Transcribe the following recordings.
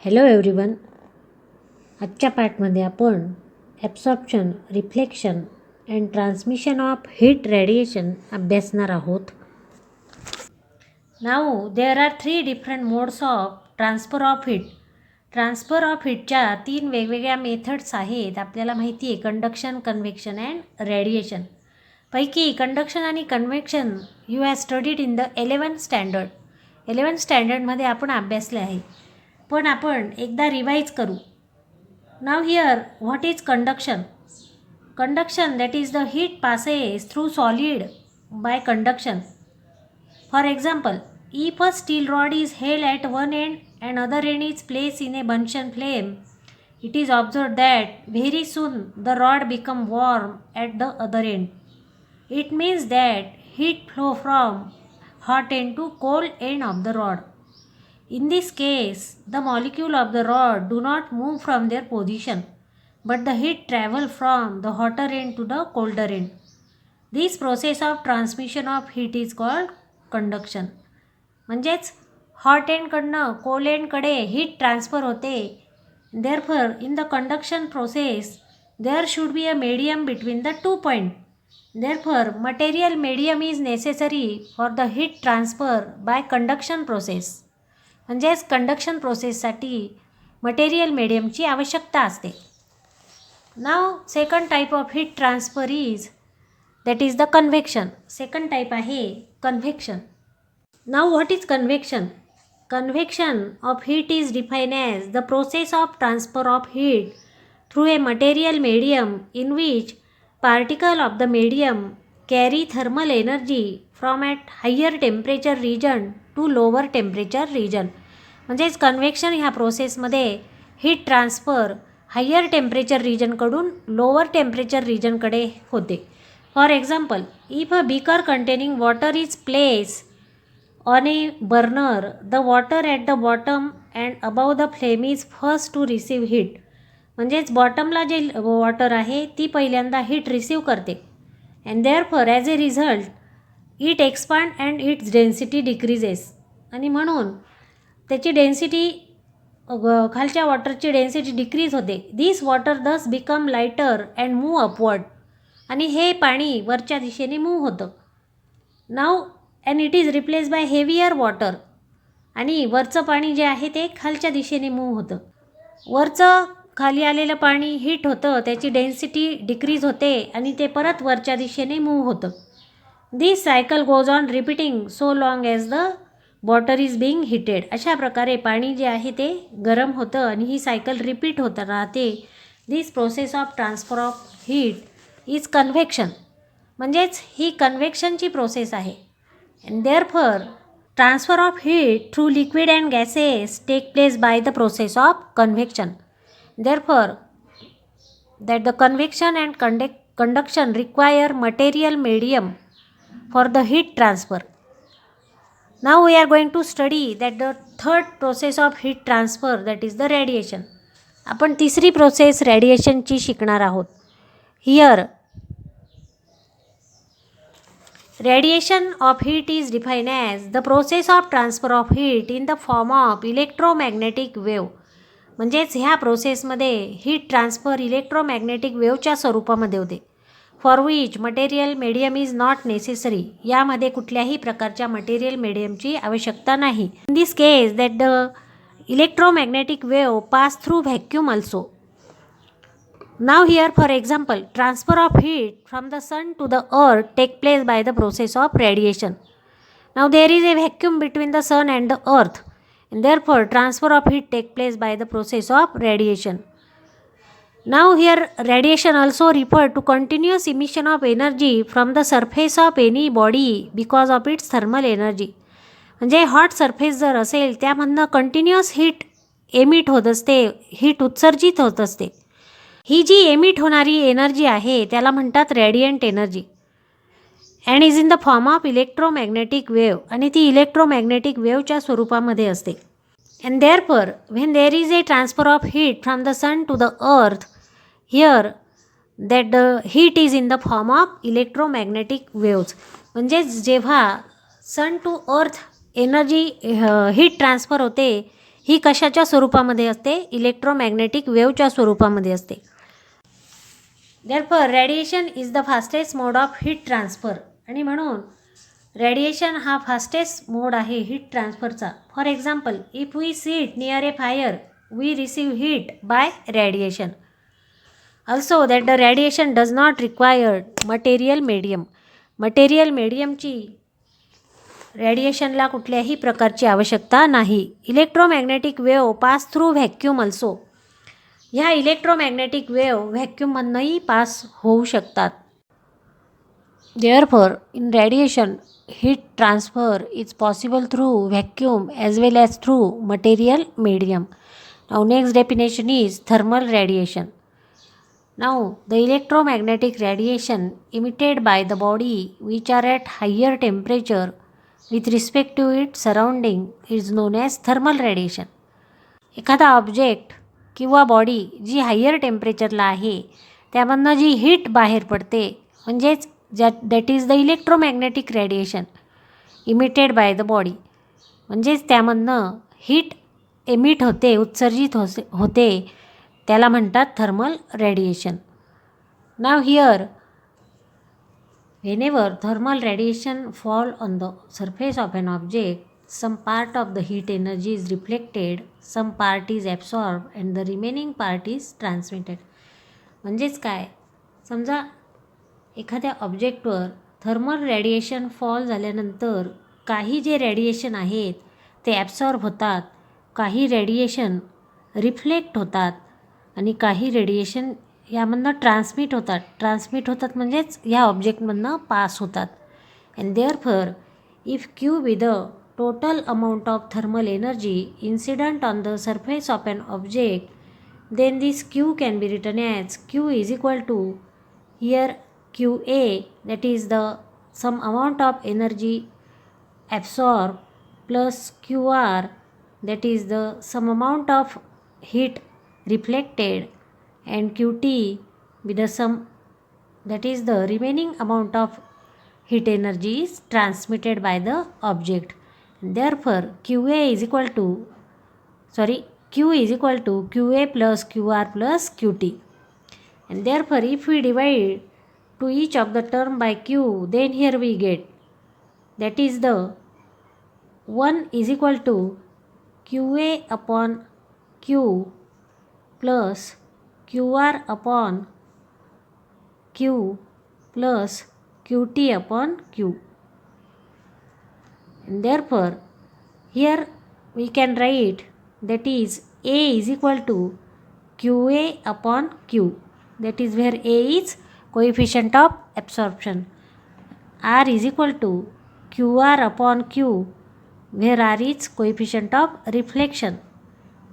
Hello everyone. आजच्या पार्टमध्ये आपण absorption, reflection and transmission of heat radiation अभ्यासणार आहोत. Now there are 3 different modes of transfer of heat. Transfer of हीटच्या 3 वेगवेगळ्या मेथड्स आहेत. आपल्याला माहिती आहे कंडक्शन, कन्व्हेक्शन अँड रेडिएशन. पैकी कंडक्शन आणि convection you have studied in the 11th standard. 11th स्टँडर्डमध्ये आपण अभ्यासले आहे. पण आपण एकदा रिवाइज करू. Now here what is conduction? Conduction that is the heat passes through solid by conduction. For example, if a steel rod is held at one end and other end is place in a bunsen flame, it is observed that very soon the rod become warm at the other end. It means that heat flow from hot end to cold end of the rod. In this case, the molecule of the rod do not move from their position, but the heat travel from the hotter end to the colder end. This process of transmission of heat is called conduction. म्हणजेच hot एंडकडनं cold एंडकडे heat transfer होते. Therefore, in the conduction process, there should be a medium between the 2 points. Therefore, material medium is necessary for the heat transfer by conduction process. म्हणजेच conduction प्रोसेससाठी material मीडियमची आवश्यकता असते. Now second type of heat transfer is that is the convection. Second type आहे convection. Now what is convection? Convection of heat is defined as the process of transfer of heat through a material medium in which particles of the medium carry thermal energy from at higher temperature region to lower temperature region. म्हणजेच convection ह्या प्रोसेसमध्ये heat transfer higher temperature रिजनकडून lower temperature रिजनकडे होते. For example, if a beaker containing water is place on a burner, the water at the bottom and above the flame is first to receive heat. म्हणजेच बॉटमला जे water आहे ती पहिल्यांदा heat receive करते. And therefore as A result it expand and it's density decreases. आणि म्हणून त्याची density खालच्या वॉटरची डेन्सिटी डिक्रीज होते. दिस वॉटर दस become lighter and move upward. आणि हे पाणी वरच्या दिशेने मूव्ह होतं. Now and it is replace by heavier water. आणि वरचं पाणी जे आहे ते खालच्या दिशेने मूव्ह होतं. वरचं खाली आलेलं पाणी हीट होतं, त्याची डेन्सिटी डिक्रीज होते आणि ते परत वरच्या दिशेने मूव्ह होतं. This cycle goes on repeating so long as the water is being heated. अशा प्रकारे पाणी जे आहे ते गरम होतं आणि ही सायकल रिपीट होत राहते. This process of transfer of heat is convection. म्हणजेच ही कन्व्हेक्शनची प्रोसेस आहे. And therefore, transfer of heat through liquid and gases take place by the process of convection. Therefore, that the convection and conduction require material medium for the heat transfer. Now we are going to study that the third process of heat transfer, that is the radiation. आपण तिसरी process रेडिएशनची शिकणार आहोत. Here radiation of heat is defined as the process of transfer of heat in the form of electromagnetic wave. म्हणजेच ह्या प्रोसेसमध्ये heat transfer electromagnetic वेवच्या स्वरूपामध्ये होते. For which material medium is not necessary. यामध्ये कुठल्याही प्रकारच्या मटेरियल मीडियमची आवश्यकता नाही. In this case that the electromagnetic wave pass through vacuum also. Now here, for example, transfer of heat from the sun to the earth take place by the process of radiation. Now there is a vacuum between the sun and the earth, and therefore transfer of heat take place by the process of radiation. Now here radiation also refer to continuous emission of energy from the surface of any body because of its thermal energy. म्हणजे hot surface जर असेल त्यामधनं continuous heat emit होत असते, heat उत्सर्जित होत असते. ही जी emit होणारी एनर्जी आहे त्याला म्हणतात radiant energy. And is in the form of electromagnetic wave. आणि ती इलेक्ट्रोमॅग्नेटिक वेवच्या स्वरूपामध्ये असते. And therefore when there is a transfer of heat from the sun to the earth, here that the heat is in the form of electromagnetic waves. म्हणजेच जेव्हा sun to earth energy heat transfer होते ही कशाच्या स्वरूपामध्ये असते? Electromagnetic वेव्हच्या स्वरूपामध्ये असते. Therefore radiation is the fastest mode of heat transfer. आणि म्हणून रेडिएशन हा फास्टेस्ट मोड आहे हीट ट्रान्सफरचा. For example, if we sit near a fire we receive heat by radiation. Also that the radiation does not require material medium. Material मीडियमची रेडिएशनला कुठल्याही प्रकारची आवश्यकता नाही. Electromagnetic wave pass through vacuum also. ह्या electromagnetic wave व्हॅक्यूममधनंही pass होऊ शकतात. Therefore in radiation heat transfer is possible through vacuum as well as through material medium. Now next definition is thermal radiation. Now the electromagnetic radiation emitted by the body which are at higher temperature with respect to its surrounding is known as thermal radiation. एखादा object किंवा body जी higher टेम्परेचरला आहे त्यामधनं जी heat बाहेर पडते म्हणजेच that is the electromagnetic radiation emitted by the body. म्हणजेच त्यामधनं heat emit होते, उत्सर्जित होते, त्याला म्हणतात thermal radiation. Now here whenever thermal radiation fall on the surface of an object, some part of the heat energy is reflected, some part is absorbed and the remaining part is transmitted. म्हणजेच काय, समजा एखाद्या ऑब्जेक्टवर thermal radiation fall झाल्यानंतर काही जे radiation आहेत ते absorb होतात, काही रेडिएशन रिफ्लेक्ट होतात आणि काही रेडिएशन यामधनं ट्रान्समिट होतात म्हणजेच ह्या ऑब्जेक्टमधनं पास होतात. And therefore if Q be the total amount of thermal energy incident on the surface of an object then this Q can be written as Q is equal to here QA, that is the some amount of energy absorbed, plus QR, that is the some amount of heat reflected, and QT with the sum, that is the remaining amount of heat energy is transmitted by the object. Therefore Q is equal to QA plus QR plus QT. And therefore if we divide to each of the term by Q, then here we get, that is the 1 is equal to QA upon Q plus QR upon Q plus QT upon Q. And therefore here we can write, that is A is equal to QA upon Q, that is where A is coefficient of absorption, R is equal to QR upon Q, where R is coefficient of reflection,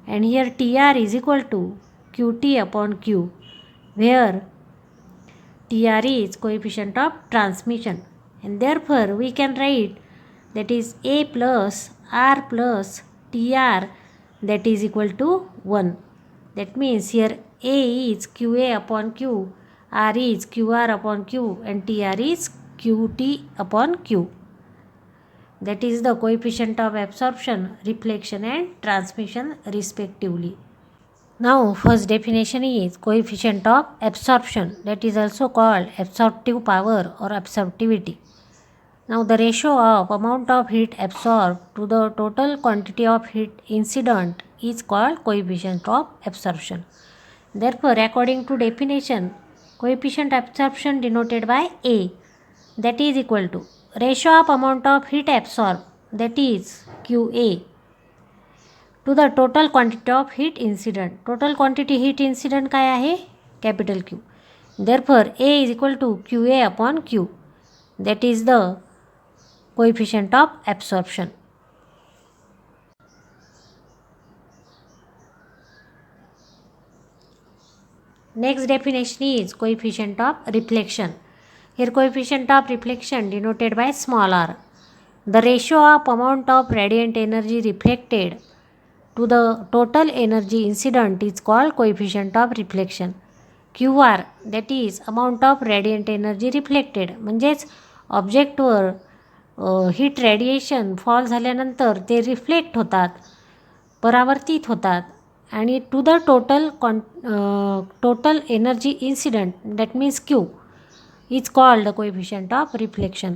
and here TR is equal to QT upon Q, where TR is coefficient of transmission. And therefore we can write, that is A plus R plus TR, that is equal to 1. That means here A is QA upon Q, R is QR upon Q, and TR is QT upon Q. That is the coefficient of absorption, reflection and transmission respectively. Now first definition is coefficient of absorption, that is also called absorptive power or absorptivity. Now the ratio of amount of heat absorbed to the total quantity of heat incident is called coefficient of absorption. Therefore according to definition, coefficient absorption denoted by A, that is equal to ratio of amount of heat absorbed, that is QA, to the total quantity of heat incident. Total quantity heat incident काय आहे? capital Q. Therefore A is equal to QA upon Q, that is the coefficient of absorption. Next definition is coefficient of reflection. Here coefficient of reflection denoted by small r. The ratio of amount of radiant energy reflected to the total energy incident is called coefficient of reflection. QR, that is amount of radiant energy reflected. म्हणजेच ऑब्जेक्टवर heat radiation fall झाल्यानंतर ते reflect होतात परावर्तित होतात आणि to the total energy incident that means Q is called the coefficient of reflection.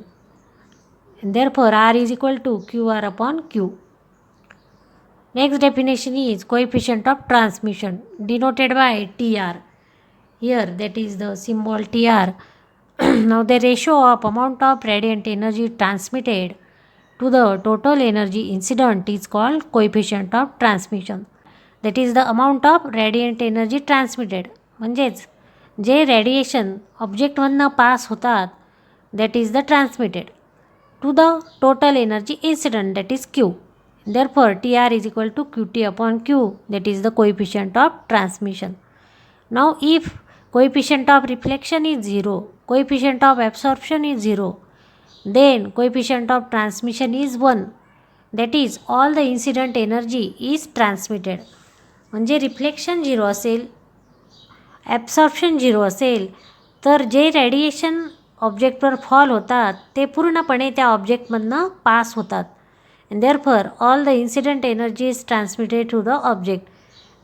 Therefore R is equal to QR upon Q. Next definition is coefficient of transmission denoted by TR. Here that is the symbol TR. Now the ratio of amount of radiant energy transmitted to the total energy incident is called coefficient of transmission. That is the amount of radiant energy transmitted. म्हणजेच जे radiation ऑब्जेक्टमधनं pass होतात that is the transmitted to the total energy incident that is Q. Therefore TR is equal to QT upon Q, that is the coefficient of transmission. Now if coefficient of reflection is 0, coefficient of absorption is 0, then coefficient of transmission is 1, that is all the incident energy is transmitted. म्हणजे reflection 0 असेल, absorption 0 असेल तर जे radiation ऑब्जेक्टवर fall होतात ते पूर्णपणे त्या ऑब्जेक्टमधनं पास होतात. And therefore all the incident energy is transmitted to the object,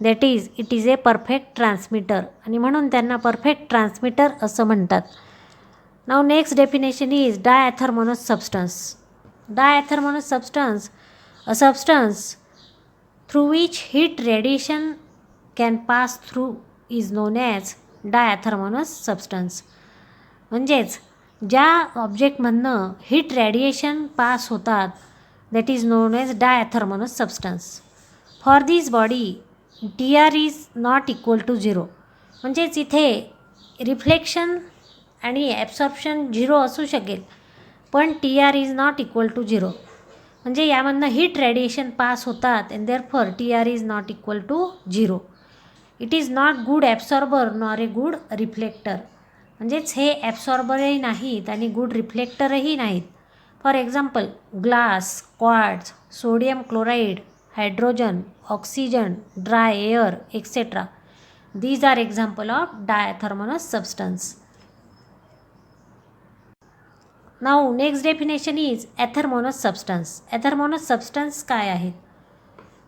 that is it is a perfect transmitter, आणि म्हणून त्यांना परफेक्ट ट्रान्समिटर असं म्हणतात. Now next definition is diathermanous substance. Diathermanous substance, a substance through which heat radiation can pass through is known as diathermanous substance. म्हणजेच ज्या ऑब्जेक्टमधनं heat radiation pass होतात that is known as diathermanous substance. For this body TR is not equal to 0. म्हणजेच इथे reflection आणि absorption 0 असू शकेल पण TR is not equal to 0. म्हणजे यामधनं हीट रेडिएशन पास होतात and therefore TR is not equal to 0. It is not good absorber nor a good reflector. म्हणजेच हे ॲब्सॉर्बरही नाहीत आणि गुड रिफ्लेक्टरही नाहीत. For example glass, quartz, sodium chloride, hydrogen, oxygen, dry air etcetera. These are example of diathermanous substance. Now next definition is athermanous substance. Athermanous substance काय आहेत?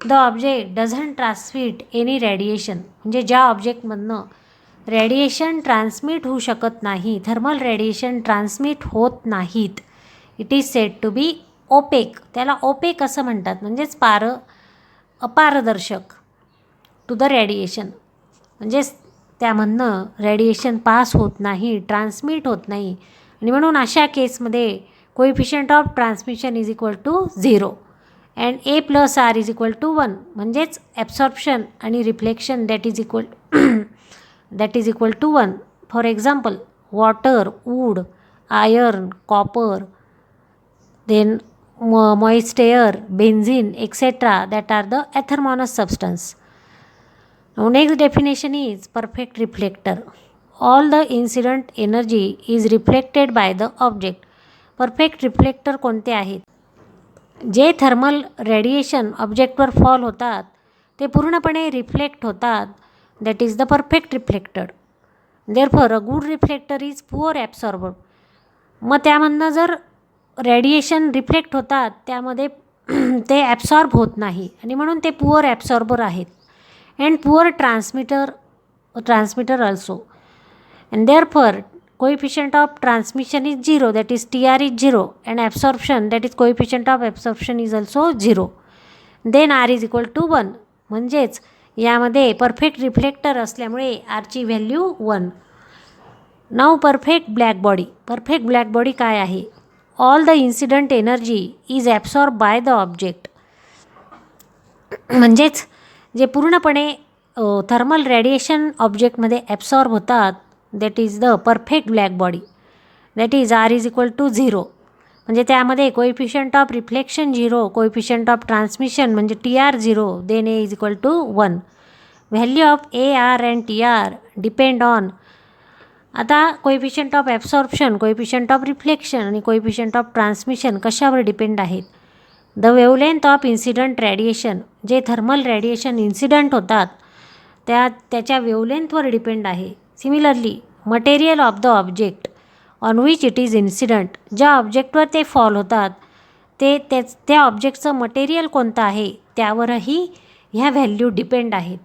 The object doesn't transmit any radiation. म्हणजे ज्या ऑब्जेक्टमधनं radiation transmit होऊ शकत नाही, thermal radiation transmit होत नाहीत, it is said to be opaque. त्याला ओपेक असं म्हणतात, म्हणजेच अपारदर्शक टू द रेडिएशन. म्हणजेच त्यामधनं रेडिएशन पास होत नाही, ट्रान्समिट होत नाही, आणि म्हणून अशा केसमध्ये coefficient of transmission is equal to 0 and A+R is equal to 1. म्हणजेच ॲब्सॉर्प्शन आणि reflection that is equal to 1. For example water, wood, iron, copper, then moist air, benzene, etc. that are the athermanous substance. Now next definition is perfect reflector. All the incident energy is reflected by the object. Perfect reflector कोणते आहेत? जे thermal radiation ऑब्जेक्टवर fall होतात ते पूर्णपणे reflect होतात, that is the perfect reflector. Therefore a good reflector is poor absorber. मग त्यामधनं जर रेडिएशन रिफ्लेक्ट होतात त्यामध्ये ते ॲब्सॉर्ब होत नाही आणि म्हणून ते पुअर ॲब्सॉर्बर आहेत. And poor transmitter also. And therefore coefficient of transmission is 0, that is TR is 0, and absorption, that is coefficient of absorption is also 0. Then R is equal to 1. म्हणजेच यामध्ये perfect reflector असल्यामुळे R ची value 1. Now perfect black body. Perfect black body काय आहे? All the incident energy is absorb by the object. म्हणजेच जे पूर्णपणे thermal radiation ऑब्जेक्टमध्ये ॲब्सॉर्ब होतात that is the perfect black body. That is R is equal to 0. म्हणजे त्यामध्ये coefficient of reflection 0, coefficient of transmission म्हणजे TR 0, then A is equal to 1. Value of AR and TR depend on. आता coefficient of absorption, coefficient of reflection आणि coefficient of transmission कशावर depend आहेत? The wavelength of incident radiation. जे thermal radiation incident होतात त्याच्या वेवलेंथवर depend आहे. Similarly material of the object on which it is incident. ज्या ऑब्जेक्टवर ते फॉल होतात त्या ऑब्जेक्टचं मटेरियल कोणतं आहे त्यावरही ह्या व्हॅल्यू डिपेंड आहेत.